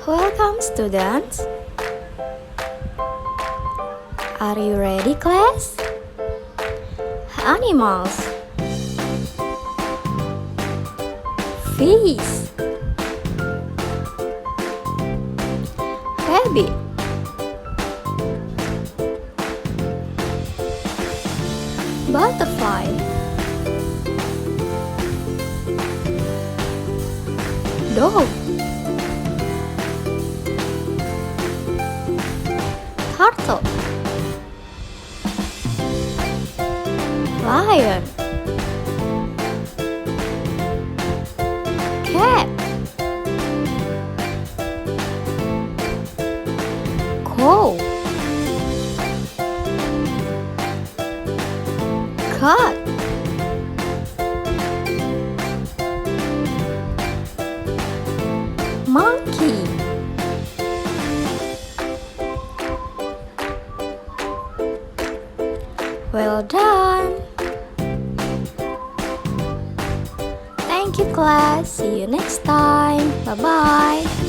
Welcome, students. Are you ready, class? Animals. Fish. Rabbit. Butterfly. Dog. Turtle. Lion. Cat. Cow. Cat. Monkey. Well done. Thank you, class. See you next time. Bye-bye.